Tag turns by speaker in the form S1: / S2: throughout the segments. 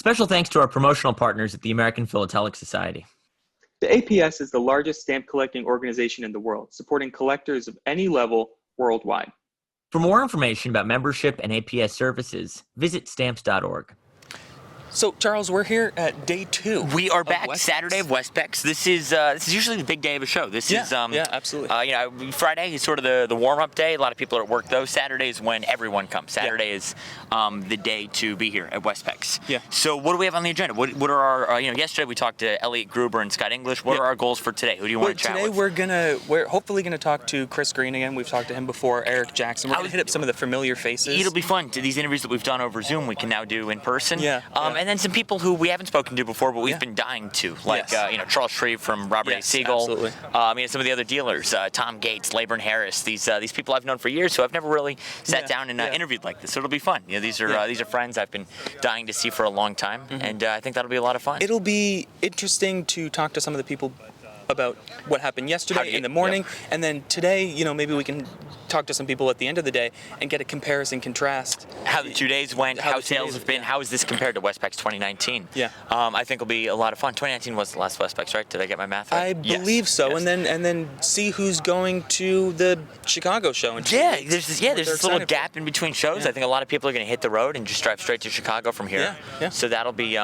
S1: Special thanks to our promotional partners at the American Philatelic Society.
S2: The APS is the largest stamp collecting organization in the world, supporting collectors of any level worldwide.
S1: For more information about membership and APS services, visit stamps.org.
S3: So, Charles, we're here at day 2.
S4: We are back
S3: Westpex.
S4: Saturday of Westpex. This is usually the big day of a show. This is
S3: absolutely.
S4: Friday is sort of the warm-up day. A lot of people are at work though. Saturday is when everyone comes. Saturday is the day to be here at Westpex.
S3: Yeah.
S4: So what do we have on the agenda? What are our yesterday we talked to Elliot Gruber and Scott English. What are our goals for today? Who do you want to chat with?
S3: Today we're hopefully gonna talk to Chris Green again. We've talked to him before. Eric Jackson. We're gonna hit up some of the familiar faces.
S4: It'll be fun. These interviews that we've done over Zoom, we can now do in person.
S3: Yeah.
S4: And then some people who we haven't spoken to before, but we've been dying to, like Charles Shreve from Robert A. Seigel.
S3: Absolutely.
S4: Some of the other dealers, Tom Gates, Laburn Harris. These people I've known for years, who I've never really sat down and interviewed like this. So it'll be fun. These are friends I've been dying to see for a long time, and I think that'll be a lot of fun.
S3: It'll be interesting to talk to some of the people about what happened yesterday in the morning, and then today, maybe we can talk to some people at the end of the day and get a comparison, contrast.
S4: How the 2 days went, how sales have been, how is this compared to Westpex 2019?
S3: Yeah.
S4: I think it'll be a lot of fun. 2019 was the last Westpex, right? Did I get my math right?
S3: I believe so.
S4: Yes.
S3: And then see who's going to the Chicago show.
S4: There's this little gap in between shows.
S3: Yeah.
S4: I think a lot of people are going to hit the road and just drive straight to Chicago from here.
S3: Yeah.
S4: So that'll be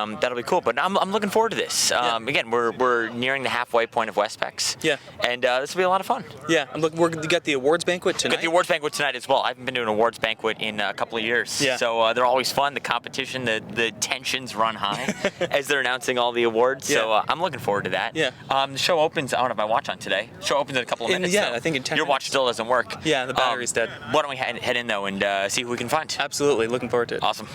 S4: cool. But I'm looking forward to this. Again, we're nearing the halfway point of Westpex.
S3: Yeah.
S4: And this will be a lot of fun.
S3: Yeah. We got the awards banquet tonight.
S4: Got the awards banquet tonight as well. I haven't been to an awards banquet in a couple of years.
S3: Yeah.
S4: So they're always fun. The competition, the tensions run high as they're announcing all the awards.
S3: Yeah.
S4: So I'm looking forward to that.
S3: Yeah.
S4: The show opens. I don't have my watch on today. Show opens in a couple of minutes.
S3: I think in 10
S4: Your watch still doesn't work.
S3: Yeah, the battery's dead.
S4: Why don't we head in though and see who we can find?
S3: Absolutely. Looking forward to it.
S4: Awesome.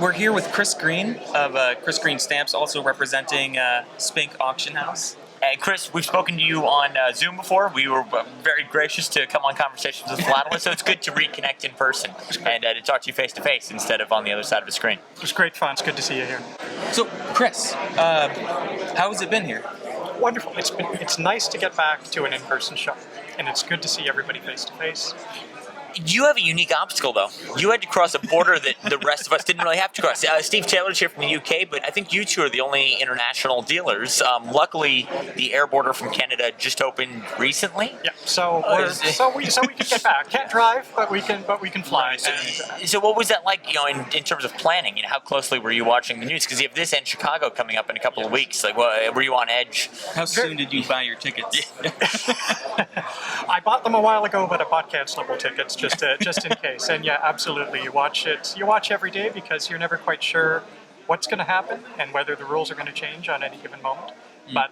S3: We're here with Chris Green of Chris Green Stamps, also representing Spink Auction House.
S4: And Chris, we've spoken to you on Zoom before. We were very gracious to come on Conversations with Philatelists, so it's good to reconnect in person and to talk to you face to face instead of on the other side of a screen.
S5: It was great fun. It's good to see you here.
S3: So, Chris, how has it been here?
S5: Wonderful. It's nice to get back to an in-person show, and it's good to see everybody face to face.
S4: You have a unique obstacle, though. You had to cross a border that the rest of us didn't really have to cross. Steve Taylor's here from the UK, but I think you two are the only international dealers. Luckily, the air border from Canada just opened recently.
S5: Yeah, so we can get back. Can't drive, but we can fly.
S4: So what was that like? In terms of planning, how closely were you watching the news? Because you have this and Chicago coming up in a couple of weeks. Like, were you on edge?
S3: How soon did you buy your tickets?
S5: I bought them a while ago, but I bought cancelable tickets just in case. And yeah, absolutely, you watch it. You watch every day because you're never quite sure what's going to happen and whether the rules are going to change on any given moment. But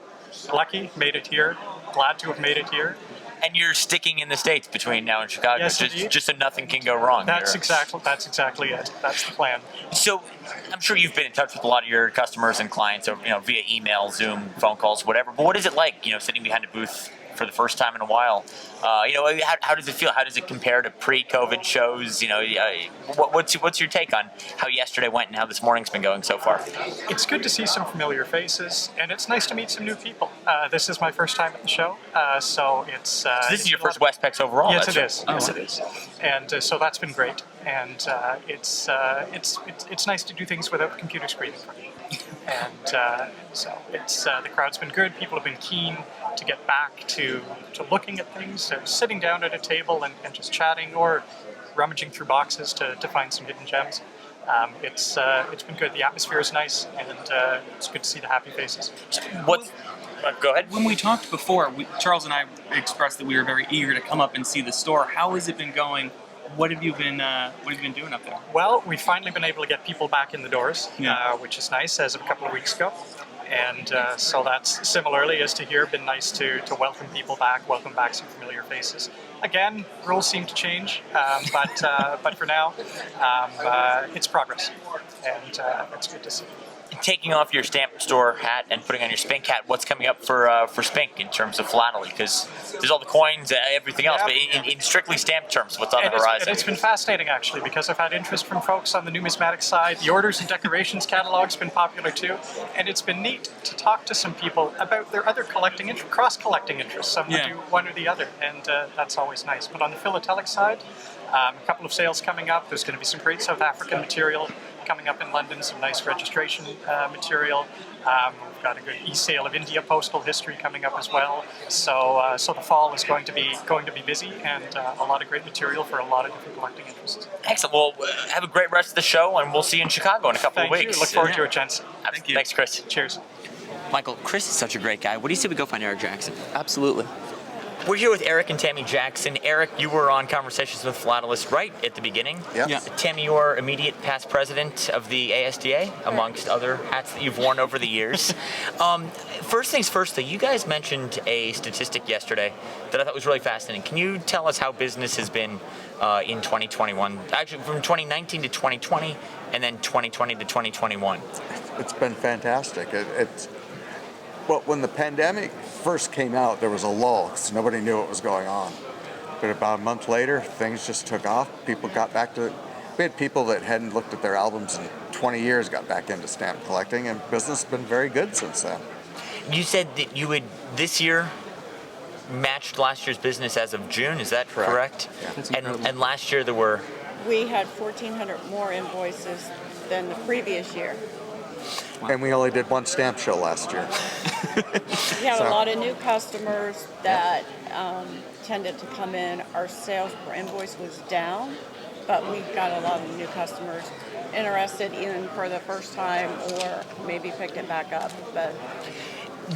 S5: lucky, made it here. Glad to have made it here.
S4: And you're sticking in the States between now and Chicago,
S5: yes,
S4: just so nothing can go wrong.
S5: That's exactly it. That's the plan.
S4: So I'm sure you've been in touch with a lot of your customers and clients, or via email, Zoom, phone calls, whatever. But what is it like, sitting behind a booth for the first time in a while? How does it feel? How does it compare to pre-COVID shows? What's your take on how yesterday went and how this morning's been going so far?
S5: It's good to see some familiar faces, and it's nice to meet some new people. This is my first time at the show, so it's. So
S4: this is your first Westpex overall.
S5: Yes, it is. Yes, it is. And so that's been great, and it's nice to do things without the computer screen in front of you. And so it's the crowd's been good. People have been keen to get back to looking at things, so sitting down at a table and just chatting or rummaging through boxes to find some hidden gems. It's been good. The atmosphere is nice, and it's good to see the happy faces.
S4: Go ahead.
S3: When we talked before, Charles and I expressed that we were very eager to come up and see the store. How has it been going? What have you been doing up there?
S5: Well, we've finally been able to get people back in the doors, which is nice, as of a couple of weeks ago. And so that's similarly as to here, been nice to welcome people back, welcome back some familiar faces. Again, rules seem to change, but for now, it's progress, and it's good to see.
S4: taking off your stamp store hat and putting on your Spink hat, what's coming up for Spink in terms of philately? Because there's all the coins, everything else, but in strictly stamp terms, what's on the horizon?
S5: It's been fascinating, actually, because I've had interest from folks on the numismatic side. The orders and decorations catalog's been popular too, and it's been neat to talk to some people about their other cross-collecting interests. Some would do one or the other, and that's always nice. But on the philatelic side, a couple of sales coming up. There's going to be some great South African material coming up in London, some nice registration material. We've got a good e-sale of India postal history coming up as well. So the fall is going to be busy, and a lot of great material for a lot of different collecting interests.
S4: Excellent. Well, have a great rest of the show, and we'll see you in Chicago in a couple of weeks.
S5: Thank you. Look forward to it, gents.
S4: Thank you. Thanks, Chris.
S5: Cheers.
S1: Michael, Chris is such a great guy. What do you say we go find Erik Jackson?
S3: Absolutely.
S1: We're here with Erik and Tammy Jackson. Erik, you were on Conversations with Philatelists right at the beginning.
S6: Yep.
S3: Yeah.
S1: Tammy, you are immediate past president of the ASDA, amongst other hats that you've worn over the years. First things first, though, you guys mentioned a statistic yesterday that I thought was really fascinating. Can you tell us how business has been in 2021? Actually, from 2019 to 2020, and then 2020 to 2021.
S6: It's been fantastic. Well, when the pandemic first came out, there was a lull because nobody knew what was going on. But about a month later, things just took off. People got back to, we had people that hadn't looked at their albums in 20 years got back into stamp collecting, and business has been very good since then.
S1: You said that you would, this year, matched last year's business as of June, is that correct?
S6: Yeah.
S3: That's incredible.
S1: And last year there were...
S7: We had 1,400 more invoices than the previous year.
S6: And we only did one stamp show last year.
S7: We had a lot of new customers that tended to come in. Our sales per invoice was down, but we got a lot of new customers interested in for the first time or maybe picked it back up. But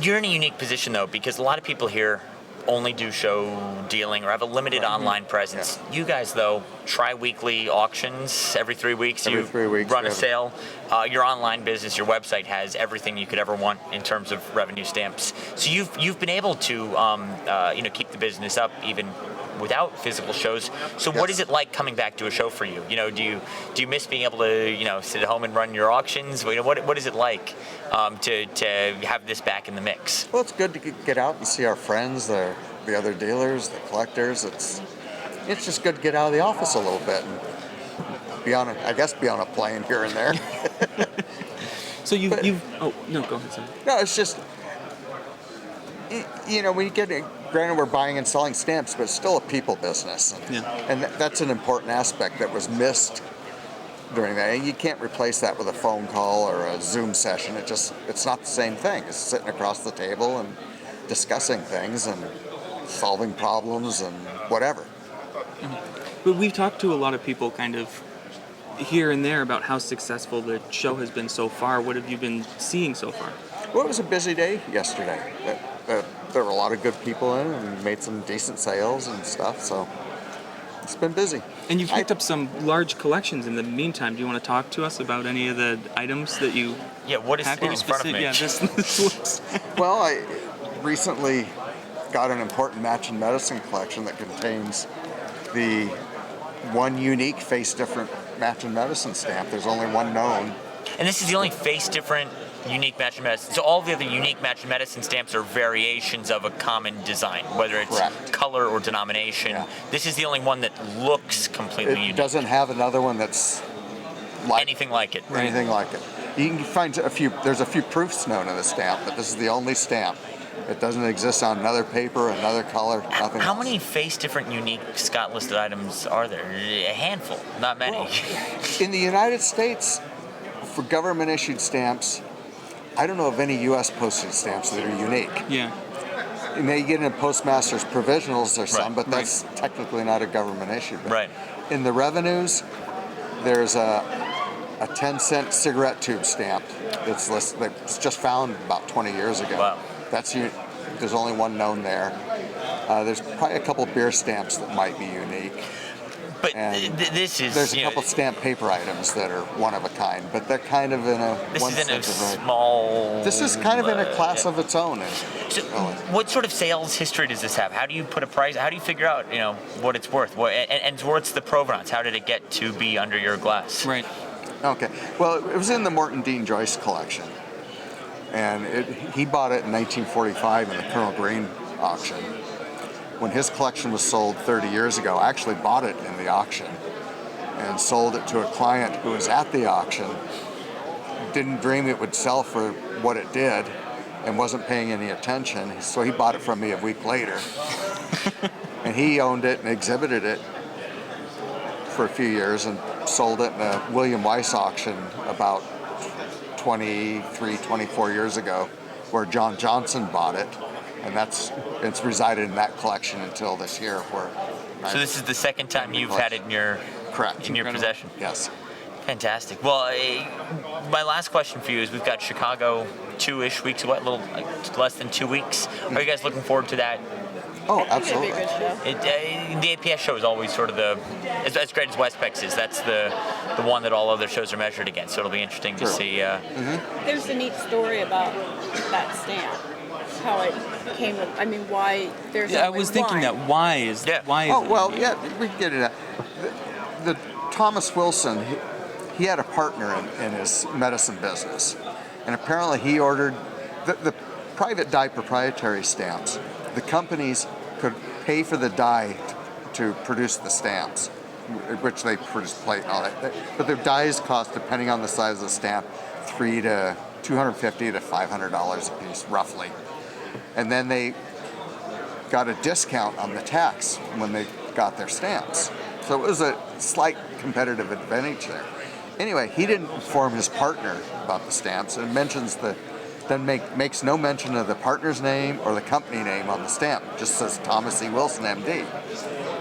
S1: You're in a unique position, though, because a lot of people here only do show dealing or have a limited online presence. You guys, though, tri-weekly auctions every 3 weeks.
S6: Every 3 weeks,
S1: run a sale. Your online business, your website has everything you could ever want in terms of revenue stamps. So you've been able to keep the business up even without physical shows. So what is it like coming back to a show for you? Do you miss being able to sit at home and run your auctions? What is it like to have this back in the mix?
S6: Well, it's good to get out and see our friends, the other dealers, the collectors. It's just good to get out of the office a little bit and be on a plane here and there.
S3: So oh, no, go ahead, sorry.
S6: No, it's just, when you get it, granted we're buying and selling stamps, but it's still a people business. And that's an important aspect that was missed during that. And you can't replace that with a phone call or a Zoom session. It's not the same thing. It's sitting across the table and discussing things and solving problems and whatever.
S3: Mm-hmm. But we've talked to a lot of people kind of here and there about how successful the show has been so far. What have you been seeing so far?
S6: Well, it was a busy day yesterday. There were a lot of good people in and made some decent sales and stuff, so it's been busy.
S3: And you've picked up some large collections in the meantime. Do you want to talk to us about any of the items that you
S1: what is
S3: have
S1: in front of me?
S3: Yeah, this looks...
S6: Well, I recently got an important match and medicine collection that contains the one unique face-different match and medicine stamp. There's only one known.
S1: And this is the only face-different unique match and medicine. So all the other unique match and medicine stamps are variations of a common design, whether it's color or denomination. Yeah. This is the only one that looks completely unique.
S6: It doesn't have another one that's like
S1: anything like it.
S6: Anything like it. You can find there's a few proofs known in the stamp, but this is the only stamp. It doesn't exist on another paper, another color, nothing
S1: How
S6: else.
S1: many face-different unique Scott-listed items are there? A handful, not many.
S6: Well, in the United States, for government-issued stamps, I don't know of any U.S. postage stamps that are unique.
S3: Yeah.
S6: You may get into postmaster's provisionals or some, but that's technically not a government issue. But in the revenues, there's a 10-cent cigarette tube stamp that's listed. It's just found about 20 years ago.
S1: Wow.
S6: There's only one known there. There's probably a couple beer stamps that might be unique.
S1: But this is...
S6: There's a couple stamp paper items that are one of a kind, but they're kind of in a...
S1: This is in a small...
S6: This is kind of in a class of its own.
S1: So what sort of sales history does this have? How do you put a price? How do you figure out, what it's worth? And what's the provenance? How did it get to be under your glass?
S3: Right.
S6: Okay. Well, it was in the Morton Dean Joyce collection. And he bought it in 1945 in the Colonel Green auction. When his collection was sold 30 years ago, I actually bought it in the auction and sold it to a client who was at the auction, didn't dream it would sell for what it did, and wasn't paying any attention. So he bought it from me a week later. And he owned it and exhibited it for a few years and sold it in a William Weiss auction about 24 years ago, where John Johnson bought it. And it's resided in that collection until this year.
S1: So this is the second time you've had it in your possession.
S6: Yes.
S1: Fantastic. Well, my last question for you is: we've got Chicago 2-ish weeks away, a little less than 2 weeks. Are you guys looking forward to that?
S6: Oh, absolutely.
S7: It'll be a good show.
S1: The APS show is always sort of as great as Westpex is. That's the one that all other shows are measured against. So it'll be interesting to see.
S7: There's a neat story about that stamp. How it came. Why there's.
S3: Yeah, I was thinking that. Why is
S1: Yeah.
S3: why is
S6: Oh,
S3: it?
S6: well, yeah, we can get it. The Thomas Wilson, he had a partner in his medicine business. And apparently he ordered the private dye proprietary stamps. The companies could pay for the dye to produce the stamps, which they produce plate and all that. But their dyes cost, depending on the size of the stamp, $250 to $500 a piece, roughly. And then they got a discount on the tax when they got their stamps. So it was a slight competitive advantage there. Anyway, he didn't inform his partner about the stamps and makes no mention of the partner's name or the company name on the stamp. It just says Thomas E. Wilson, MD.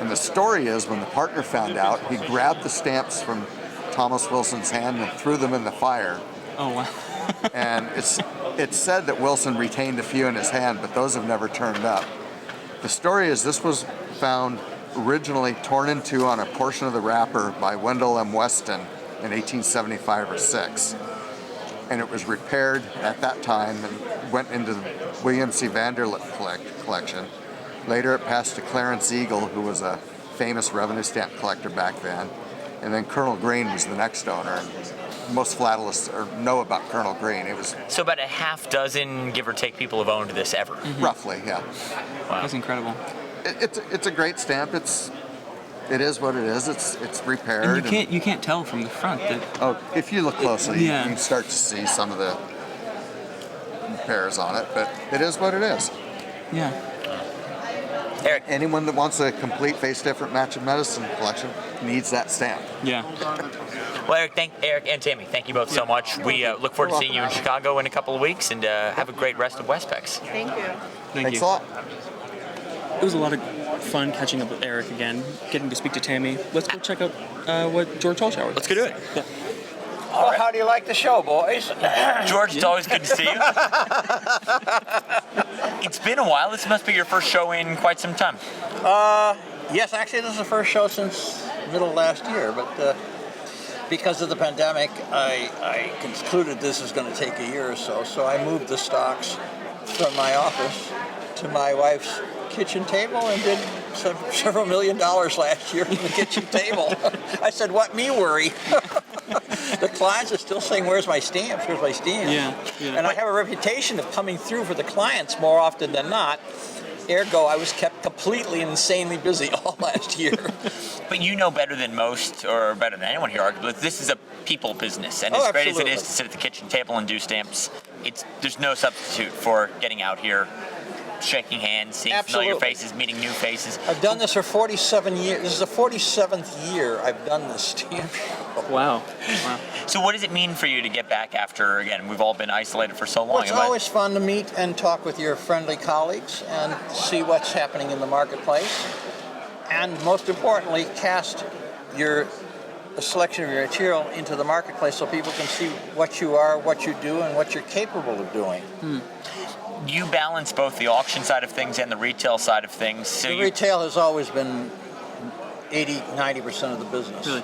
S6: And the story is, when the partner found out, he grabbed the stamps from Thomas Wilson's hand and threw them in the fire.
S3: Oh wow.
S6: And it's said that Wilson retained a few in his hand, but those have never turned up. The story is, this was found originally torn in two on a portion of the wrapper by Wendell M. Weston in 1875 or 6. And it was repaired at that time and went into the William C. Vanderlip collection. Later it passed to Clarence Eagle, who was a famous revenue stamp collector back then. And then Colonel Green was the next owner. And most philatelists know about Colonel Green. It was
S1: So about a half dozen, give or take, people have owned this ever.
S6: roughly, yeah.
S1: Wow.
S3: That's incredible.
S6: It's a great stamp. It is what it is. It's repaired.
S3: And you can't tell from the front that.
S6: If you look closely,
S3: Yeah.
S6: you can start to see some of the repairs on it, but it is what it is.
S3: Yeah.
S1: Erik,
S6: Anyone that wants a complete face different match of medicine collection needs that stamp.
S3: Yeah.
S1: well, Erik and Tammy, thank you both so much. We look forward to seeing you in Chicago in a couple of weeks, and have a great rest of Westpex.
S7: Thank you.
S3: Thank
S6: Thanks
S3: you.
S6: a lot.
S3: It was a lot of fun catching up with Erik again, getting to speak to Tammy. Let's go check out what George Holschauer.
S1: Let's go do it.
S3: Yeah.
S8: Well, how do you like the show, boys?
S1: George, it's always good to see you. It's been a while. This must be your first show in quite some time.
S8: Yes, actually, this is the first show since middle of last year, but because of the pandemic, I concluded this is going to take a year or so, so I moved the stocks from my office to my wife's kitchen table and did several $1 million last year from the kitchen table. I said, what me worry? The clients are still saying, where's my stamps? Where's my stamps?
S3: Yeah.
S8: And I have a reputation of coming through for the clients more often than not. Ergo, I was kept completely and insanely busy all last year.
S1: But you know better than most, or better than anyone here, arguably, this is a people business. And
S8: Oh,
S1: as great as it
S8: absolutely.
S1: is to sit at the kitchen table and do stamps, there's no substitute for getting out here, shaking hands, seeing familiar
S8: Absolutely.
S1: faces, meeting new faces.
S8: I've done this for 47 years. This is the 47th year I've done this stamp show.
S3: Wow.
S1: So what does it mean for you to get back after, again, we've all been isolated for so long?
S8: Well, it's always fun to meet and talk with your friendly colleagues and see what's happening in the marketplace. And most importantly, cast a selection of your material into the marketplace so people can see what you are, what you do, and what you're capable of doing.
S1: You balance both the auction side of things and the retail side of things. So
S8: The
S1: you,
S8: retail has always been 80-90% of the business.
S3: Really?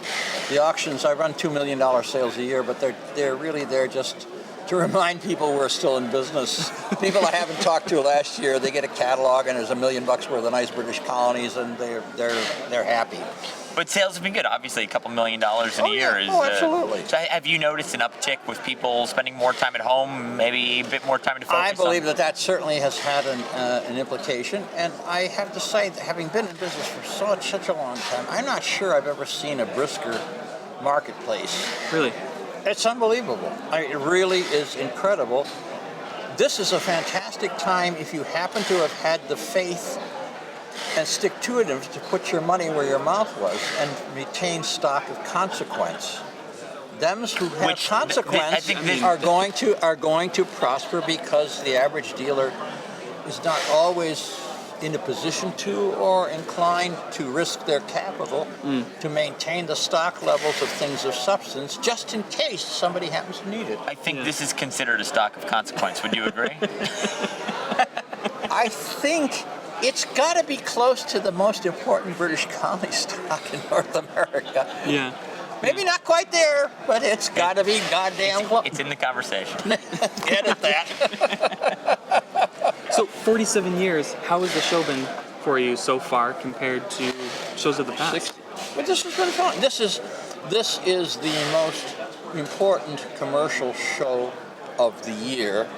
S8: The auctions, I run $2 million sales a year, but they're really there just to remind people we're still in business. People I haven't talked to last year, they get a catalog and there's $1 million worth of nice British colonies, and they're happy.
S4: But sales have been good. Obviously, a couple $1 million in a year is.
S8: Oh, absolutely.
S4: So have you noticed an uptick with people spending more time at home, maybe a bit more time to focus?
S8: I believe that certainly has had an implication, and I have to say that having been in business for such a long time, I'm not sure I've ever seen a brisker marketplace.
S3: Really?
S8: It's unbelievable. It really is incredible. This is a fantastic time if you happen to have had the faith and stick-to-itiveness to put your money where your mouth was and retain stock of consequence. Them who have consequence are going to prosper, because the average dealer is not always in a position to or inclined to risk their capital to maintain the stock levels of things of substance, just in case somebody happens to need it.
S4: I think this is considered a stock of consequence. Would you agree?
S8: I think it's got to be close to the most important British colony stock in North America.
S3: Yeah.
S8: Maybe not quite there, but it's got to be goddamn close.
S4: It's in the conversation.
S8: Get at that.
S3: So 47 years, how has the show been for you so far compared to shows of the past?
S8: But this has been fun. This is the most important commercial show of the year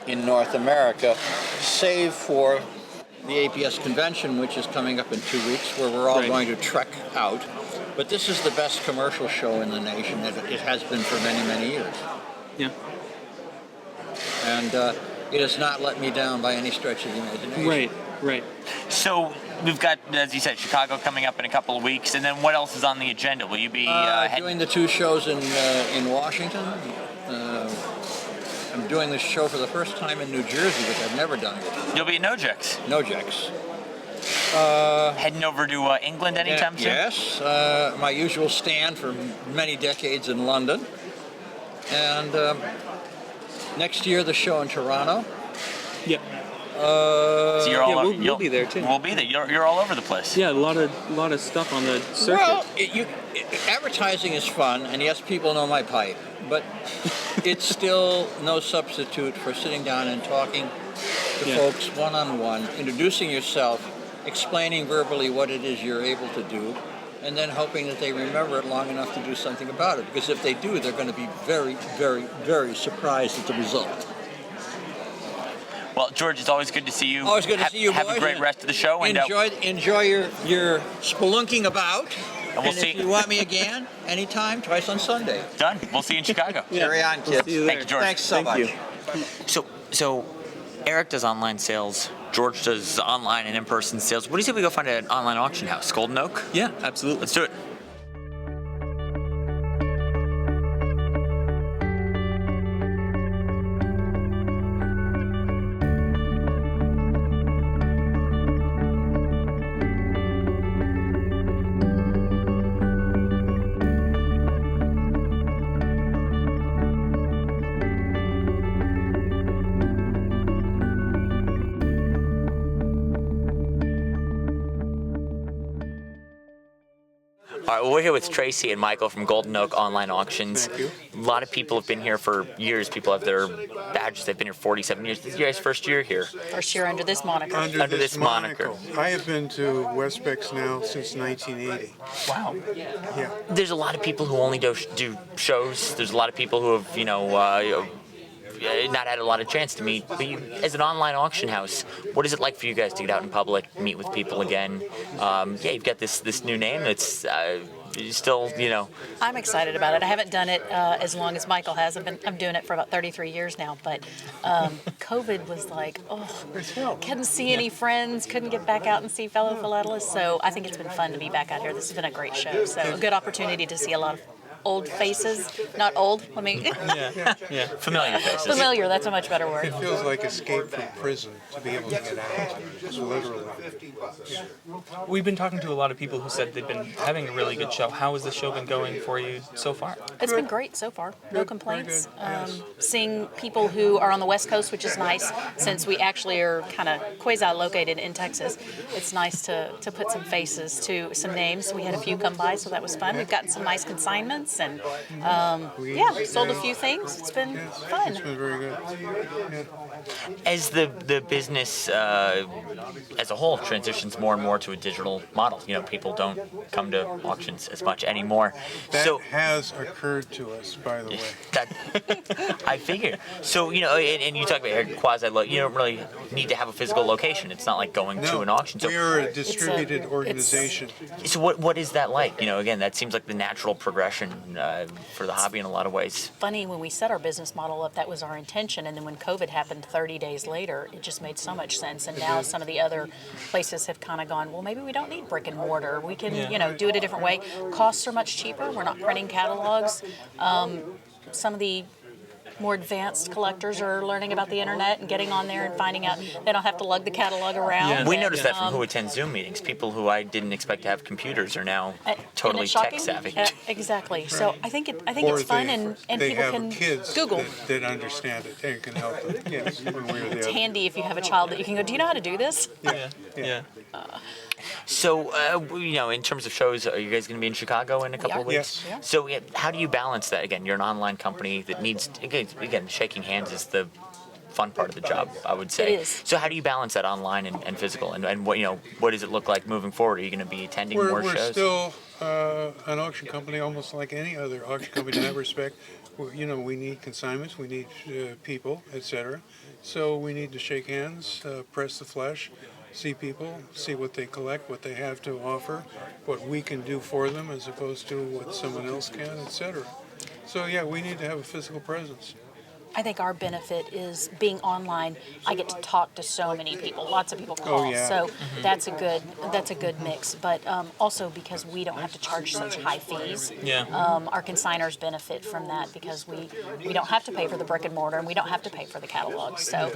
S8: in North America, save for the APS convention, which is coming up in 2 weeks, where we're all going to trek out. But this is the best commercial show in the nation. It has been for many, many years.
S3: Yeah.
S8: And it has not let me down by any stretch of the imagination.
S3: Right.
S4: So we've got, as you said, Chicago coming up in a couple of weeks, and then what else is on the agenda? Will you be
S8: doing the 2 shows in Washington? I'm doing this show for the first time in New Jersey, which I've never done before.
S4: You'll be at Nojex.
S8: Nojex.
S4: Heading over to England anytime soon?
S8: Yes, my usual stand for many decades in London. And next year, the show in Toronto.
S3: Yep.
S4: So
S3: we'll be there too.
S4: We'll be there. You're all over the place.
S3: Yeah, a lot of stuff on the circuit.
S8: Well, advertising is fun, and yes, people know my pipe, but it's still no substitute for sitting down and talking to folks one-on-one, introducing yourself, explaining verbally what it is you're able to do, and then hoping that they remember it long enough to do something about it. Because if they do, they're going to be very, very, very surprised at the result.
S4: Well, George, it's always good to see you.
S8: Always good to see you, boys.
S4: Have a great rest of the show.
S8: Enjoy your spelunking about.
S4: And we'll see.
S8: If you want me again, anytime, twice on Sunday.
S4: Done. We'll see you in Chicago.
S8: Carry on, kids.
S3: See you there.
S4: Thank you, George.
S8: Thanks so much.
S1: So Erik does online sales. George does online and in-person sales. What do you say we go find an online auction house? Golden Oak?
S3: Yeah, absolutely.
S1: Let's do it. All right, well, we're here with Tracy and Michael from Golden Oak Online Auctions.
S9: Thank you.
S1: A lot of people have been here for years. People have their badges. They've been here 47 years. This is your guys' first year here.
S10: First year under this moniker.
S9: Under
S1: this moniker.
S9: I have been to Westpex now since 1980.
S1: Wow.
S9: Yeah.
S1: There's a lot of people who only do shows. There's a lot of people who have, not had a lot of chance to meet. But you, as an online auction house, what is it like for you guys to get out in public, meet with people again? You've got this new name that's still,
S10: I'm excited about it. I haven't done it as long as Michael has. I'm doing it for about 33 years now. But COVID was like, couldn't see any friends, couldn't get back out and see fellow philatelists. So I think it's been fun to be back out here. This has been a great show. So a good opportunity to see a lot of old faces. Not old,
S1: familiar faces.
S10: Familiar, that's a much better word.
S9: It feels like escape from prison to be able to get out, literally.
S3: We've been talking to a lot of people who said they've been having a really good show. How has the show been going for you so far?
S10: It's been great so far. No complaints. Seeing people who are on the West Coast, which is nice, since we actually are kind of quasi-located in Texas. It's nice to put some faces to some names. We had a few come by, so that was fun. We've gotten some nice consignments. events, and sold a few things. It's been fun.
S9: It's been very good. Yeah.
S1: As the business as a whole transitions more and more to a digital model, people don't come to auctions as much anymore.
S9: That has occurred to us, by the way.
S1: That I figure. So and you talk about quasi. You don't really need to have a physical location. It's not like going to an auction. So
S9: we are a distributed organization.
S1: So what is that like? Again, that seems like the natural progression for the hobby in a lot of ways.
S10: Funny, when we set our business model up, that was our intention, and then when COVID happened 30 days later, it just made so much sense. And now some of the other places have kind of gone, well, maybe we don't need brick and mortar. We can, do it a different way. Costs are much cheaper. We're not printing catalogs. Some of the more advanced collectors are learning about the internet and getting on there and finding out they don't have to lug the catalog around.
S1: Yeah. We noticed that from who attend Zoom meetings. People who I didn't expect to have computers are now totally tech savvy.
S10: Exactly. So I think it's fun, and people can
S9: kids
S10: Google.
S9: that understand it and can help them. Yes, one way or the
S10: It's
S9: other.
S10: handy if you have a child that you can go, do you know how to do this?
S3: Yeah.
S1: So, in terms of shows, are you guys going to be in Chicago in a couple of weeks?
S9: Yes.
S1: So, how do you balance that? Again, you're an online company that needs, again, shaking hands is the fun part of the job, I would say.
S10: It is.
S1: So, how do you balance that online and physical? And what does it look like moving forward? Are you going to be attending more
S9: We're
S1: shows?
S9: still an auction company, almost like any other auction company in that respect. We need consignments, we need people, etc. So we need to shake hands, press the flesh, see people, see what they collect, what they have to offer, what we can do for them as opposed to what someone else can, etc. So we need to have a physical presence.
S10: I think our benefit is being online. I get to talk to so many people. Lots of people call, so that's a good mix. But also because we don't have to charge such high fees. Our consigners benefit from that because we don't have to pay for the brick and mortar and we don't have to pay for the catalog. So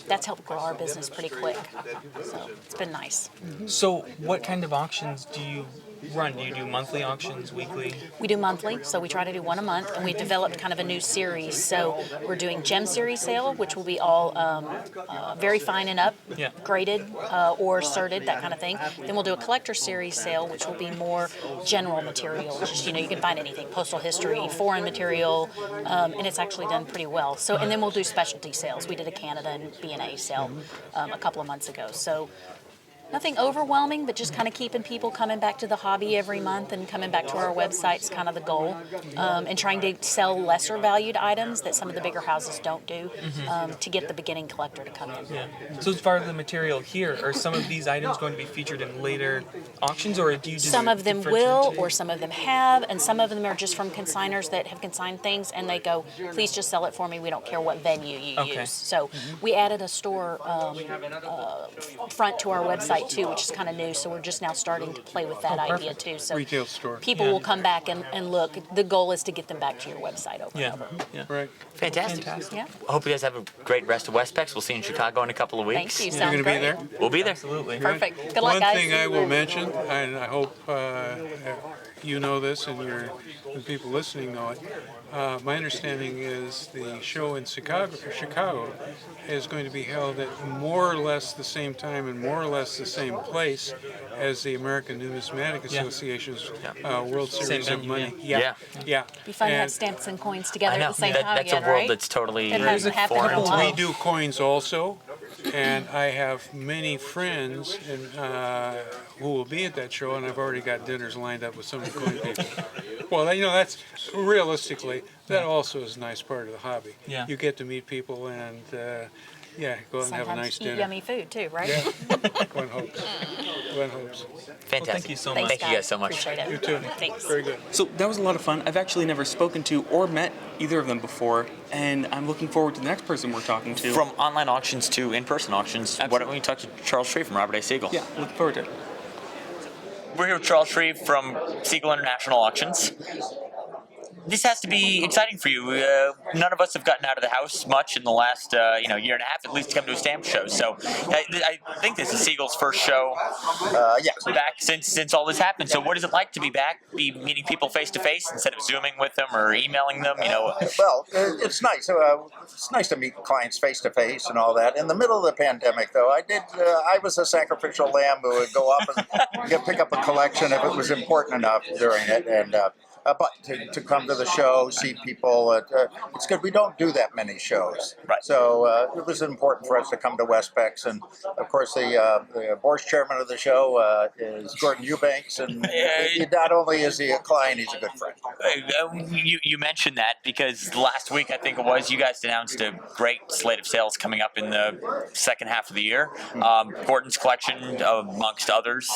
S10: that's helped grow our business pretty quick. So it's been nice.
S3: So what kind of auctions do you run? Do you do monthly auctions, weekly?
S10: We do monthly, so we try to do one a month, and we developed kind of a new series. So we're doing Gem Series sale, which will be all very fine and up, graded or sorted, that kind of thing. Then we'll do a Collector Series sale, which will be more general material. Just, you can find anything, postal history, foreign material, and it's actually done pretty well. So, and then we'll do specialty sales. We did a Canada and B&A sale a couple of months ago. So nothing overwhelming, but just kind of keeping people coming back to the hobby every month and coming back to our website is kind of the goal. And trying to sell lesser valued items that some of the bigger houses don't do to get the beginning collector to come in.
S3: So as far as the material here, are some of these items going to be featured in later auctions, or do you just
S10: some of them will, or some of them have, and some of them are just from consigners that have consigned things and they go, please just sell it for me, we don't care what venue you use. So we added a store front to our website too, which is kind of new, so we're just now starting to play with that idea too. So
S9: retail store.
S10: People will come back and look. The goal is to get them back to your website over and over.
S9: Right.
S1: Fantastic.
S10: Yeah.
S1: I hope you guys have a great rest of Westpex. We'll see you in Chicago in a couple of weeks.
S10: Thank you.
S9: You're
S10: Sounds
S9: going to be
S10: great.
S9: there?
S1: We'll be there.
S3: Absolutely.
S10: Perfect. Good luck,
S9: One
S10: guys.
S9: thing I will mention, and I hope you know this and the people listening know it, my understanding is the show in Chicago is going to be held at more or less the same time and more or less the same place as the American Numismatic Association's World Series of Money.
S1: Yeah.
S10: Be fun to have stamps and coins together
S1: I know.
S10: at the same time
S1: That's
S10: again,
S1: a world
S10: right?
S1: that's totally
S10: It hasn't happened in a
S1: foreign.
S10: while.
S9: We do coins also, and I have many friends who will be at that show, and I've already got dinners lined up with some of the coin people. Well, that's realistically, that also is a nice part of the hobby.
S3: Yeah.
S9: You get to meet people and go out and have a nice
S10: Sometimes eat
S9: dinner.
S10: yummy food too, right?
S9: Yeah, one hopes. One hopes.
S1: Fantastic.
S3: Thank you so
S10: Thanks,
S3: much.
S1: Thank you guys so much.
S10: Appreciate it.
S9: You too.
S10: Thanks.
S9: Very good.
S3: So that was a lot of fun. I've actually never spoken to or met either of them before, and I'm looking forward to the next person we're talking to.
S1: From online auctions to in-person auctions, why don't we talk to Charles Shreve from Robert A. Seigel?
S3: Yeah, looking forward to it.
S1: We're here with Charles Shreve from Seigel International Auctions. This has to be exciting for you. None of us have gotten out of the house much in the last year and a half, at least to come to a stamp show. So I think this is Seigel's first show back since all this happened. So what is it like to be back, be meeting people face to face instead of Zooming with them or emailing them?
S11: Well, it's nice. It's nice to meet clients face to face and all that. In the middle of the pandemic, though, I was a sacrificial lamb who would go up and pick up a collection if it was important enough during it. And but to come to the show, see people, it's good. We don't do that many shows.
S4: Right.
S11: So it was important for us to come to Westpex. And, of course, the bourse chairman of the show is Gordon Eubanks. And not only is he a client, he's a good friend.
S4: You mentioned that because last week, I think it was, you guys announced a great slate of sales coming up in the second half of the year. Gordon's collection, amongst others.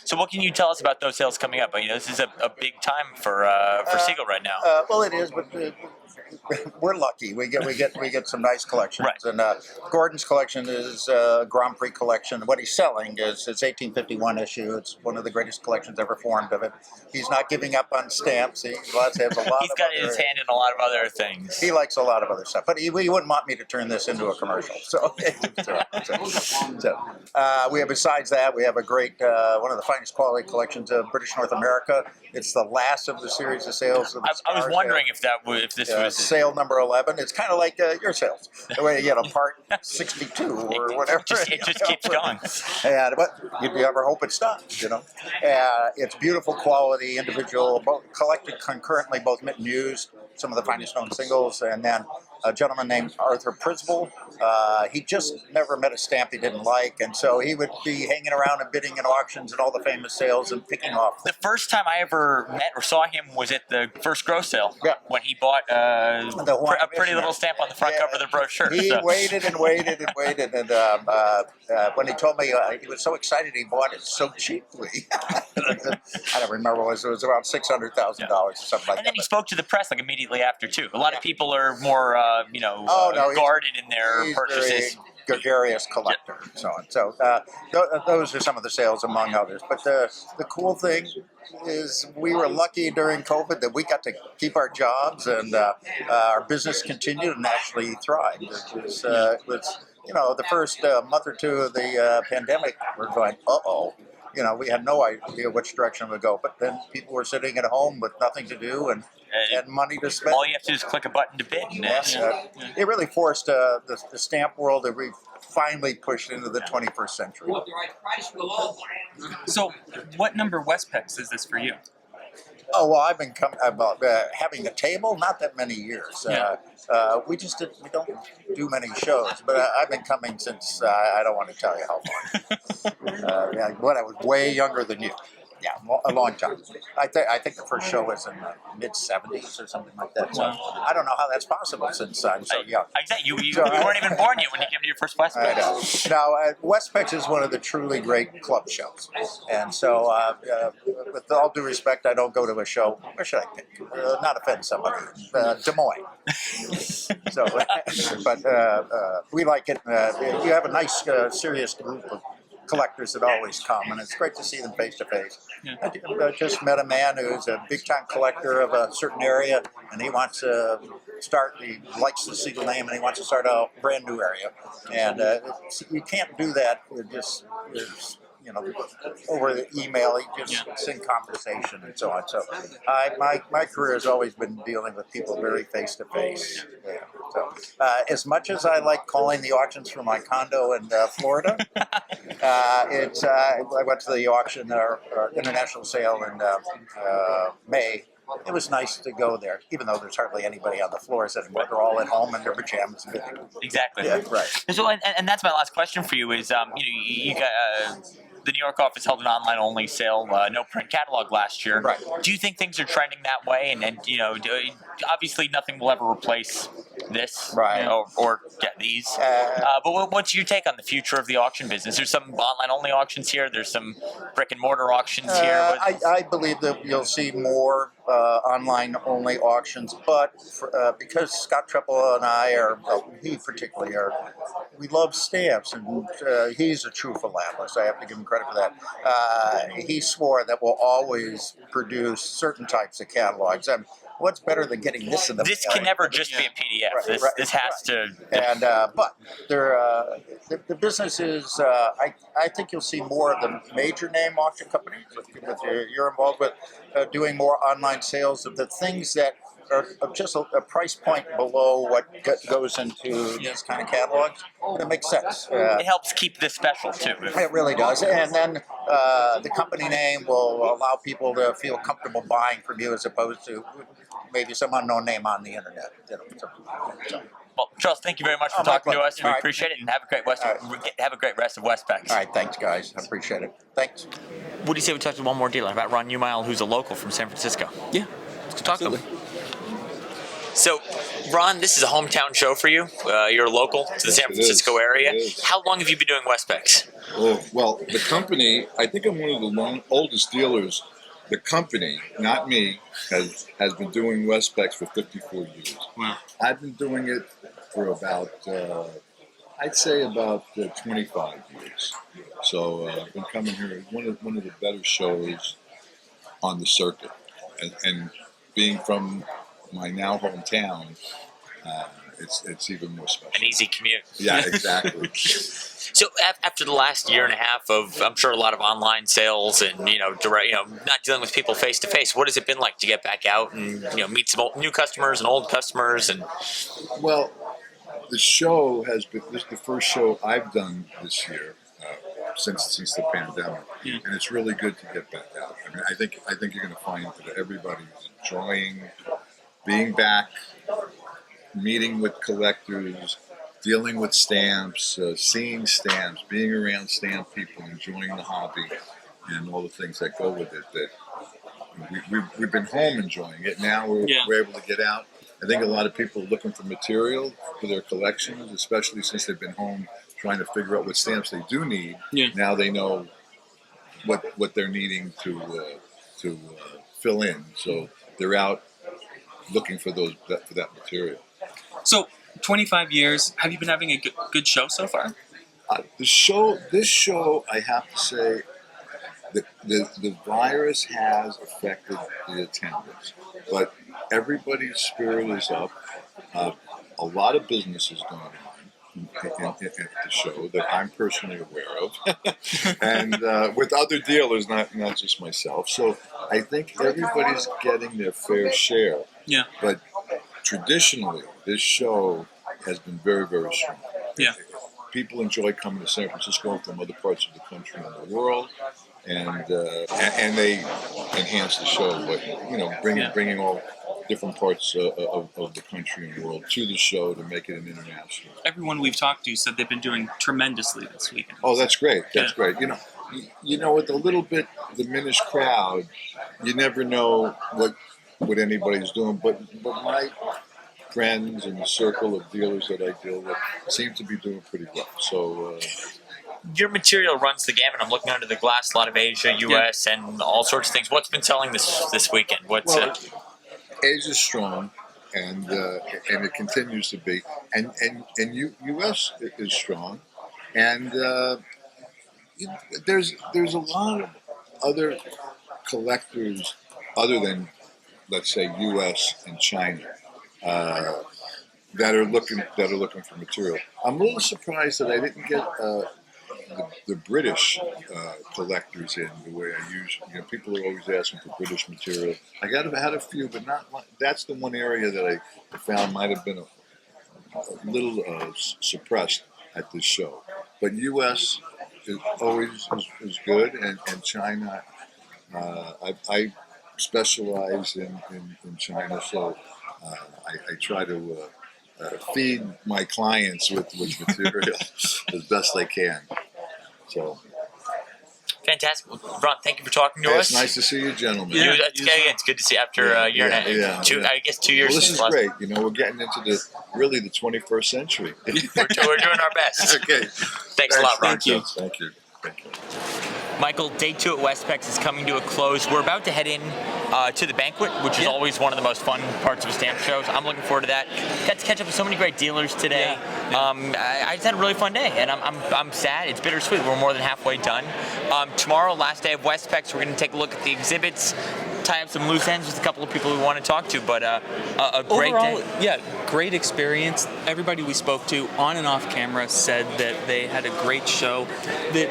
S4: So what can you tell us about those sales coming up? This is a big time for Seigel right now.
S11: Well, it is, but we're lucky. We get some nice collections.
S4: Right.
S11: And Gordon's collection is a Grand Prix collection. What he's selling is it's 1851 issue. It's one of the greatest collections ever formed of it. He's not giving up on stamps. He has a lot.
S4: He's got his hand in a lot of other things.
S11: He likes a lot of other stuff, but he wouldn't want me to turn this into a commercial. So, we have, besides that, we have a great, one of the finest quality collections of British North America. It's the last of the series of sales.
S4: I was wondering if this was
S11: sale number 11. It's kind of like your sales, the way part 62 or whatever.
S4: It just keeps going.
S11: But you ever hope it stops, It's beautiful quality, individual, both collected concurrently, both mint and used, some of the finest known singles, and then a gentleman named Arthur Prisbel. He just never met a stamp he didn't like, and so he would be hanging around and bidding in auctions and all the famous sales and picking off.
S4: The first time I ever met or saw him was at the first grow sale.
S11: Yeah.
S4: When he bought a pretty little stamp on the front cover of the brochure.
S11: He waited and waited and waited, and when he told me he was so excited he bought it so cheaply. I don't remember, it was around $600,000 or something like that.
S4: And then he spoke to the press immediately after too. A lot of people are more guarded in their purchases.
S11: Gregarious collector, and so on. So those are some of the sales, among others. But the cool thing is we were lucky during COVID that we got to keep our jobs, and our business continued and actually thrived. It was the first month or two of the pandemic, we're going, uh-oh. We had no idea which direction we would go. But then people were sitting at home with nothing to do and money to spend.
S4: All you have to do is click a button to bid.
S11: It really forced the stamp world that we've finally pushed into the 21st century.
S3: So, what number Westpex is this for you?
S11: Oh, well, I've been having the table, not that many years. We don't do many shows, but I've been coming since, I don't want to tell you how long. When I was way younger than you. Yeah, a long time. I think the first show was in the mid-'70s or something like that. So I don't know how that's possible since I'm so young.
S4: Exactly. You weren't even born yet when you came to your first Westpex.
S11: Now, Westpex is one of the truly great club shows. And so, with all due respect, I don't go to a show. Where should I pick? Not offend somebody. Des Moines. But we like it. You have a nice, serious group of collectors that always come, and it's great to see them face to face. I just met a man who's a big time collector of a certain area, and he wants to he likes the Seigel name, and he wants to start a brand new area. And you can't do that with just over the email. It's in conversation and so on. So my career has always been dealing with people very face to face. So as much as I like calling the auctions from my condo in Florida, I went to the auction, our international sale in May. It was nice to go there, even though there's hardly anybody on the floors anymore. They're all at home in their pajamas.
S4: Exactly.
S11: Yeah, right.
S4: So, and that's my last question for you is, you got. The New York office held an online-only sale, no print catalog last year.
S11: Right.
S4: Do you think things are trending that way? And obviously nothing will ever replace this,
S11: right?
S4: Or get these. But what's your take on the future of the auction business? There's some online-only auctions here. There's some brick-and-mortar auctions here.
S11: I believe that you'll see more online-only auctions, but because Scott Treppel and I he particularly we love stamps, and he's a true philatelist. I have to give him credit for that. He swore that we'll always produce certain types of catalogs. And what's better than getting this in the
S4: This can never just be a PDF. This has to.
S11: And but the business is. I think you'll see more of the major name auction companies. You're involved with doing more online sales of the things that just a price point below what goes into these kind of catalogs. But it makes sense.
S4: It helps keep this special too.
S11: It really does. And then the company name will allow people to feel comfortable buying from you as opposed to maybe some unknown name on the internet. So.
S4: Well, Charles, thank you very much for talking to us. We appreciate it, and have a great have a great rest of Westpex.
S11: All right, thanks, guys. I appreciate it. Thanks.
S1: What do you say we talk to one more dealer about Ron Umile, who's a local from San Francisco?
S3: Yeah,
S1: let's talk to him. So, Ron, this is a hometown show for you. You're local to the San Francisco area. How long have you been doing Westpex?
S12: Oh, well, the company, I think I'm one of the oldest dealers. The company, not me, has been doing Westpex for 54 years.
S3: Wow.
S12: I've been doing it for about, I'd say about 25 years. So I've been coming here, one of the better shows on the circuit. And being from my now hometown, it's even more special.
S4: An easy commute.
S12: Yeah, exactly.
S1: So after the last year and a half of, I'm sure, a lot of online sales and direct, not dealing with people face to face, what has it been like to get back out and meet some new customers and old customers? And
S12: well, the show has been, this is the first show I've done this year since the pandemic, and it's really good to get back out. I mean, I think you're going to find that everybody's enjoying being back, meeting with collectors, dealing with stamps, seeing stamps, being around stamp people, enjoying the hobby, and all the things that go with it. That we've been home enjoying it. Now we're able to get out. I think a lot of people are looking for material for their collections, especially since they've been home trying to figure out what stamps they do need.
S3: Yeah.
S12: Now they know what they're needing to fill in. So they're out looking for that material.
S3: So, 25 years. Have you been having a good show so far?
S12: This show, I have to say, the virus has affected the attendance, but everybody's spirit is up. A lot of business is going on at the show that I'm personally aware of, and with other dealers, not just myself. So I think everybody's getting their fair share.
S3: Yeah.
S12: But traditionally, this show has been very, very strong.
S3: Yeah.
S12: People enjoy coming to San Francisco from other parts of the country and the world, and they enhance the show. But bringing all different parts of the country and world to the show to make it an international.
S3: Everyone we've talked to said they've been doing tremendously this weekend.
S12: Oh, that's great. That's great. With a little bit diminished crowd, you never know what anybody's doing. But my friends and the circle of dealers that I deal with seem to be doing pretty well. So
S1: your material runs the gamut. I'm looking under the glass, a lot of Asia, U.S., and all sorts of things. What's been selling this weekend?
S12: Asia's strong, and it continues to be, and U.S. is strong, and there's a lot of other collectors other than, let's say, U.S. and China that are looking for material. I'm a little surprised that I didn't get the British collectors in the way I usually. People are always asking for British material. I had a few, but not. That's the one area that I found might have been a little suppressed at this show. But U.S. is always is good, and China. I specialize in China, so I try to feed my clients with material as best I can. So.
S1: Fantastic. Well, Ron, thank you for talking to us.
S12: It's nice to see you, gentlemen.
S1: It's good to see after a year and a half. I guess 2 years.
S12: Well, this is great. We're getting into the 21st century.
S1: We're doing our best.
S12: Okay.
S1: Thanks a lot, Ron.
S12: Thank you.
S1: Michael, day 2 at Westpex is coming to a close. We're about to head in to the banquet, which is always one of the most fun parts of a stamp show. So I'm looking forward to that. Got to catch up with so many great dealers today. I just had a really fun day, and I'm sad. It's bittersweet. We're more than halfway done. Tomorrow, last day of Westpex, we're going to take a look at the exhibits, tie up some loose ends with a couple of people we want to talk to. But a great
S3: overall,
S1: day.
S3: great experience. Everybody we spoke to, on and off camera, said that they had a great show, that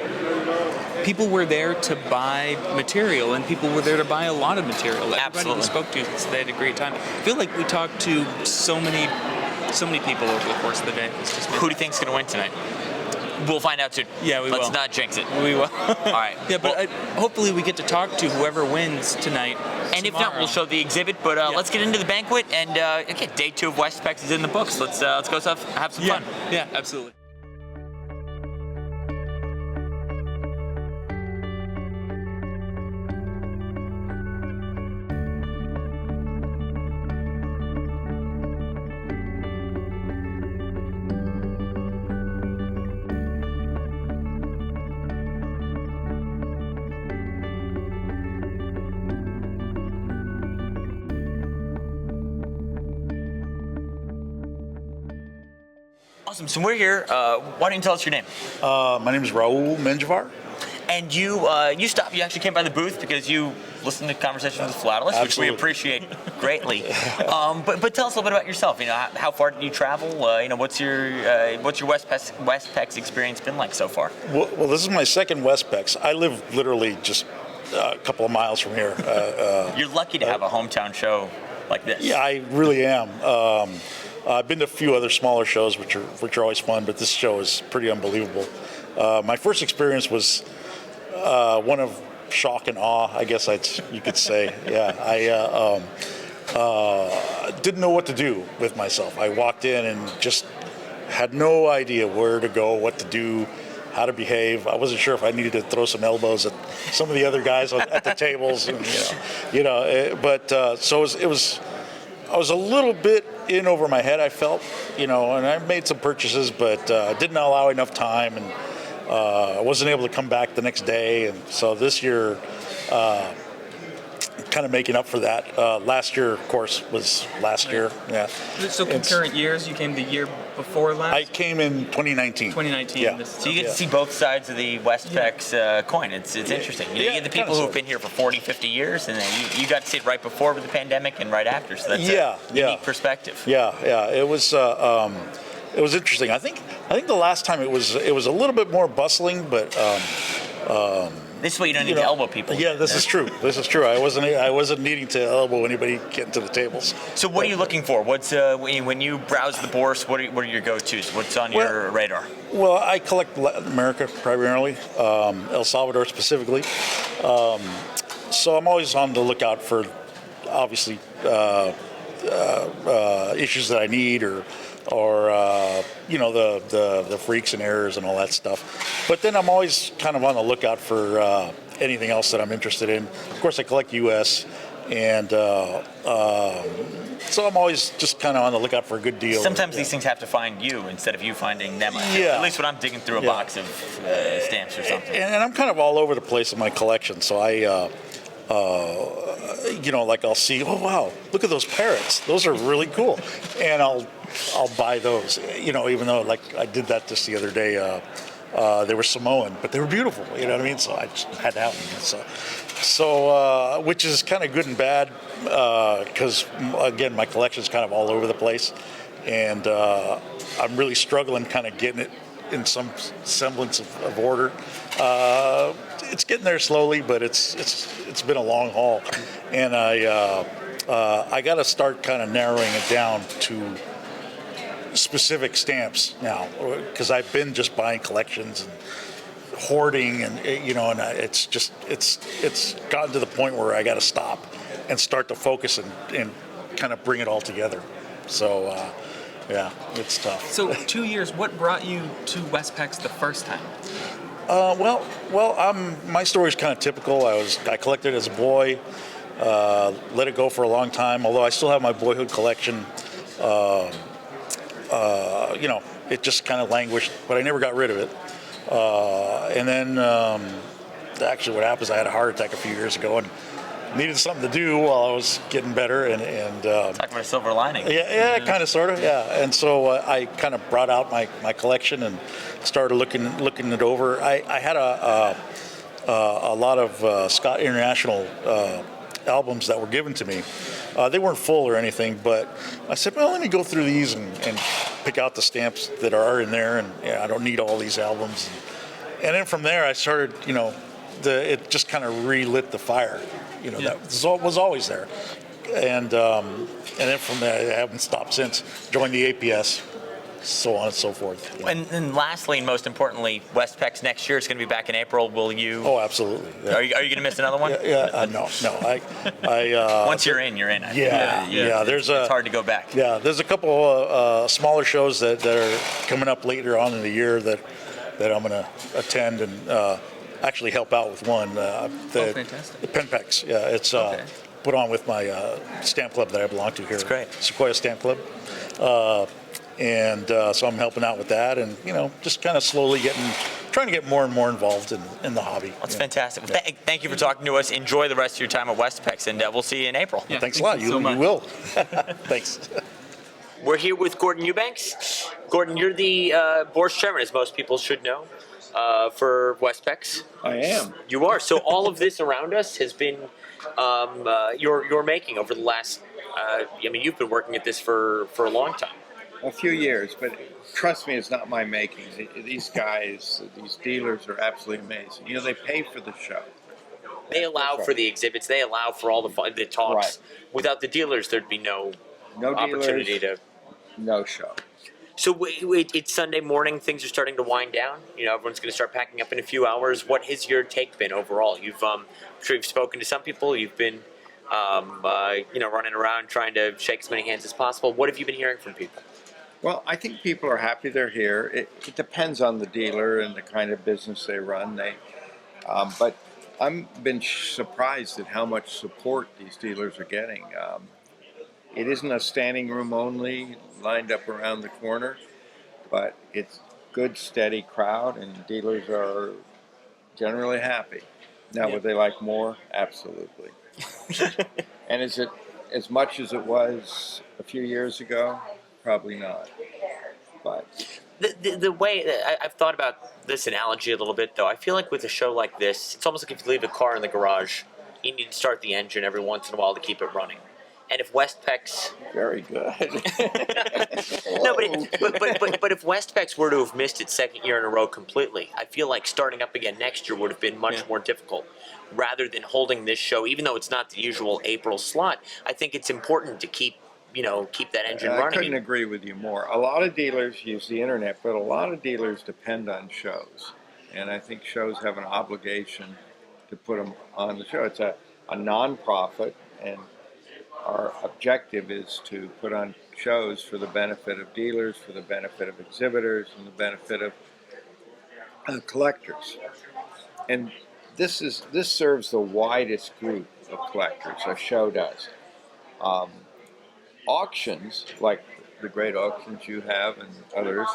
S3: people were there to buy material, and people were there to buy a lot of material. Everybody
S1: Absolutely.
S3: we spoke to said they had a great time. I feel like we talked to so many people over the course of the day. It's just
S1: Who do you think's going to win tonight? We'll find out soon.
S3: Yeah, we will.
S1: Let's not jinx it.
S3: We will.
S1: All right.
S3: Yeah, but hopefully we get to talk to whoever wins tonight.
S1: And if not, we'll show the exhibit. But let's get into the banquet. And okay, day 2 of Westpex is in the books. Let's go have some fun.
S3: Yeah, absolutely.
S1: Awesome. So we're here. Why don't you tell us your name?
S13: My name is Raul Menjivar.
S1: And you stopped. You actually came by the booth because you listened to conversations with Flatulence, which we appreciate greatly. But tell us a little bit about yourself. You know, how far did you travel? What's your Westpex experience been like so far?
S13: Well, this is my second Westpex. I live literally just a couple of miles from here.
S1: You're lucky to have a hometown show like this.
S13: Yeah, I really am. I've been to a few other smaller shows, which are always fun, but this show is pretty unbelievable. My first experience was one of shock and awe, I guess you could say. Yeah, I didn't know what to do with myself. I walked in and just had no idea where to go, what to do, how to behave. I wasn't sure if I needed to throw some elbows at some of the other guys at the tables, and, so it was. I was a little bit in over my head, I felt, and I made some purchases, but didn't allow enough time, and I wasn't able to come back the next day. And so this year, kind of making up for that. Last year, of course, was last year. Yeah.
S3: So concurrent years, you came the year before last?
S13: I came in 2019.
S3: 2019.
S13: Yeah.
S1: So you get to see both sides of the Westpex coin. It's interesting. You get the people who've been here for 40, 50 years, and then you got to see it right before the pandemic and right after. So that's a unique perspective.
S13: Yeah. It was interesting. I think the last time it was a little bit more bustling, but.
S1: This way you don't need to elbow people.
S13: Yeah, this is true. I wasn't needing to elbow anybody getting to the tables.
S1: So what are you looking for? What's when you browse the bourse? What are your go-tos? What's on your radar?
S13: Well, I collect Latin America primarily, El Salvador specifically. So I'm always on the lookout for, obviously, issues that I need or the freaks and errors and all that stuff. But then I'm always kind of on the lookout for anything else that I'm interested in. Of course, I collect U.S. and so I'm always just kind of on the lookout for a good deal.
S1: Sometimes these things have to find you instead of you finding them.
S13: Yeah.
S1: At least when I'm digging through a box of stamps or something.
S13: And I'm kind of all over the place in my collection, so I. I'll see, oh wow, look at those parrots. Those are really cool, and I'll buy those. Even though I did that just the other day. They were Samoan, but they were beautiful. You know what I mean? So I just had to have them. So which is kind of good and bad because again, my collection is kind of all over the place, and I'm really struggling kind of getting it in some semblance of order. It's getting there slowly, but it's been a long haul, and I got to start kind of narrowing it down to specific stamps now, because I've been just buying collections and hoarding, and and it's gotten to the point where I got to stop and start to focus and kind of bring it all together. So. It's tough.
S3: So 2 years, what brought you to Westpex the first time?
S13: My story is kind of typical. I collected as a boy, let it go for a long time. Although I still have my boyhood collection, it just kind of languished, but I never got rid of it. And then, actually, what happened is I had a heart attack a few years ago and needed something to do while I was getting better. And
S1: talk about a silver lining.
S13: Yeah, kind of, sort of, yeah. And so I kind of brought out my collection and started looking it over. I had a lot of Scott International albums that were given to me. They weren't full or anything, but I said, well, let me go through these and pick out the stamps that are in there, and I don't need all these albums. And then from there, I started, it just kind of relit the fire, that was always there. And then from there, I haven't stopped since. Joined the APS, so on and so forth.
S1: And lastly, and most importantly, Westpex next year is going to be back in April. Will you?
S13: Oh, absolutely. Yeah.
S1: Are you going to miss another one?
S13: No. I
S1: Once you're in, you're in.
S13: There's
S1: it's hard to go back.
S13: Yeah, there's a couple smaller shows that are coming up later on in the year that I'm going to attend and actually help out with one.
S3: Fantastic.
S13: The Penpex. Yeah, it's put on with my stamp club that I belong to here.
S1: That's great.
S13: Sequoia Stamp Club. So I'm helping out with that, and just kind of slowly trying to get more and more involved in the hobby.
S1: That's fantastic. Well, thank you for talking to us. Enjoy the rest of your time at Westpex, and we'll see you in April.
S13: Yeah, thanks a lot. You will. Thanks.
S1: We're here with Gordon Eubanks. Gordon, you're the bourse chairman, as most people should know, for Westpex.
S14: I am.
S1: You are. So all of this around us has been your making over the last. You've been working at this for a long time.
S14: A few years, but trust me, it's not my making. These guys, these dealers are absolutely amazing. They pay for the show.
S1: They allow for the exhibits. They allow for all the talks.
S14: Right.
S1: Without the dealers, there'd be no opportunity
S14: dealers, no show.
S1: So it's Sunday morning. Things are starting to wind down. Everyone's going to start packing up in a few hours. What has your take been overall? I'm sure you've spoken to some people. You've been, running around trying to shake as many hands as possible. What have you been hearing from people?
S14: Well, I think people are happy they're here. It depends on the dealer and the kind of business they run. But I've been surprised at how much support these dealers are getting. It isn't a standing room only lined up around the corner, but it's good, steady crowd, and dealers are generally happy. Now, would they like more? Absolutely. And is it as much as it was a few years ago? Probably not. But
S1: the way that I've thought about this analogy a little bit, though, I feel like with a show like this, it's almost like if you leave a car in the garage, you need to start the engine every once in a while to keep it running. And if Westpex,
S14: very good.
S1: No, but if Westpex were to have missed its second year in a row completely, I feel like starting up again next year would have been much more difficult. Rather than holding this show, even though it's not the usual April slot, I think it's important to keep that engine running.
S14: I couldn't agree with you more. A lot of dealers use the internet, but a lot of dealers depend on shows, and I think shows have an obligation to put them on the show. It's a non-profit, and our objective is to put on shows for the benefit of dealers, for the benefit of exhibitors, and the benefit of collectors. And this serves the widest group of collectors. A show does. Auctions, like the great auctions you have and others,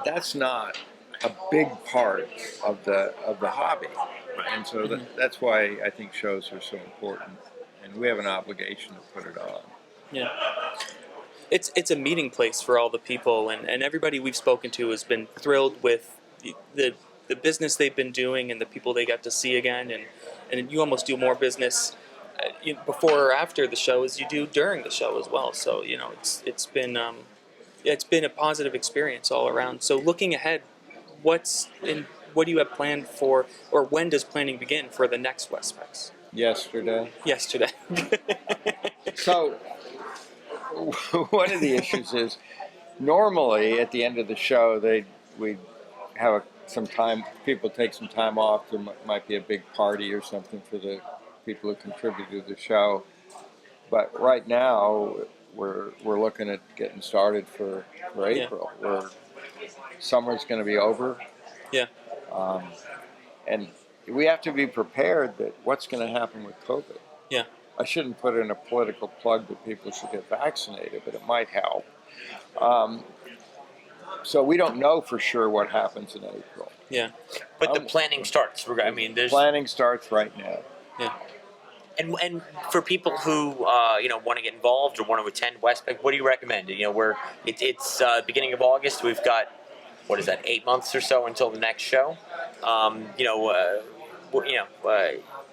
S14: that's not a big part of the hobby. And so that's why I think shows are so important. And we have an obligation to put it on.
S3: Yeah. It's a meeting place for all the people, and everybody we've spoken to has been thrilled with the business they've been doing and the people they got to see again, and you almost do more business before or after the show as you do during the show as well. So it's been a positive experience all around. So looking ahead, what do you have planned for, or when does planning begin for the next Westpex?
S14: Yesterday.
S3: So
S14: one of the issues is normally at the end of the show we'd have some time. People take some time off. There might be a big party or something for the people who contribute to the show. But right now we're looking at getting started for April. Where summer's going to be over.
S3: Yeah.
S14: And we have to be prepared that what's going to happen with COVID.
S3: Yeah.
S14: I shouldn't put in a political plug that people should get vaccinated, but it might help. So we don't know for sure what happens in April.
S3: Yeah.
S1: But the planning starts.
S14: Planning starts right now.
S3: Yeah.
S1: And for people who want to get involved or want to attend Westpex, what do you recommend? It's beginning of August. We've got 8 months or so until the next show.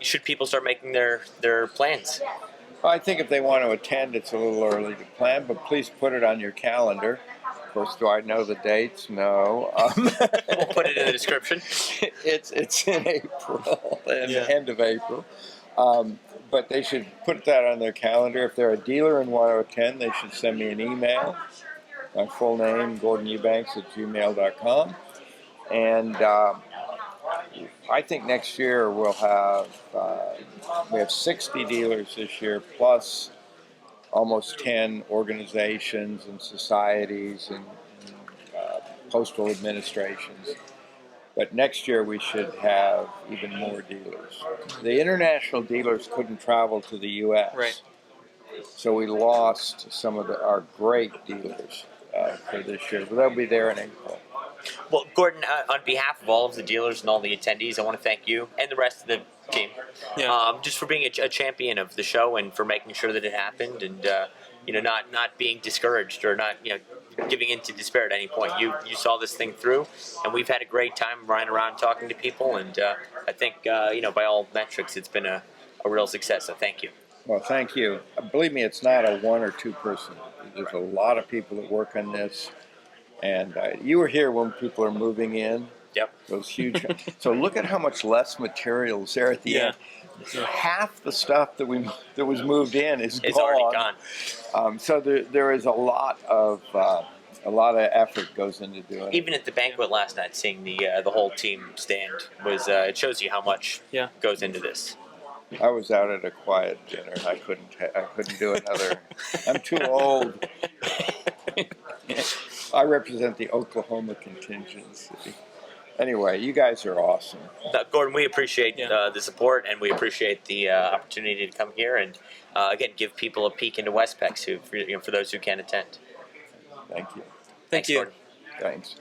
S4: should people start making their plans?
S14: Well, I think if they want to attend, it's a little early to plan, but please put it on your calendar. Of course, do I know the dates? No.
S4: We'll put it in the description.
S14: It's in April,
S3: Yeah.
S14: end of April. But they should put that on their calendar. If they're a dealer and want to attend, they should send me an email. My full name, GordonEubanks@gmail.com. And I think next year we'll have, we have 60 dealers this year, plus almost 10 organizations and societies and postal administrations. But next year we should have even more dealers. The international dealers couldn't travel to the U.S.
S3: Right.
S14: So we lost some of our great dealers for this year. But they'll be there in April.
S4: Well, Gordon, on behalf of all of the dealers and all the attendees, I want to thank you and the rest of the team, just for being a champion of the show and for making sure that it happened, and not being discouraged or not giving in to despair at any point. You saw this thing through, and we've had a great time riding around talking to people, and I think by all metrics, it's been a real success. So thank you.
S14: Well, thank you. Believe me, it's not a one or two person. There's a lot of people that work on this. And you were here when people are moving in.
S4: Yep.
S14: Those huge. So look at how much less materials there at the end. Half the stuff that was moved in is
S4: it's
S14: gone.
S4: already gone.
S14: So there is a lot of effort goes into doing it.
S4: Even at the banquet last night, seeing the whole team stand was it shows you how much goes into this.
S14: I was out at a quiet dinner. I couldn't do another. I'm too old. I represent the Oklahoma contingency. Anyway, you guys are awesome.
S4: Gordon, we appreciate the support, and we appreciate the opportunity to come here and again give people a peek into Westpex for those who can attend.
S14: Thank you.
S3: Thank you.
S4: Gordon.
S14: Thanks.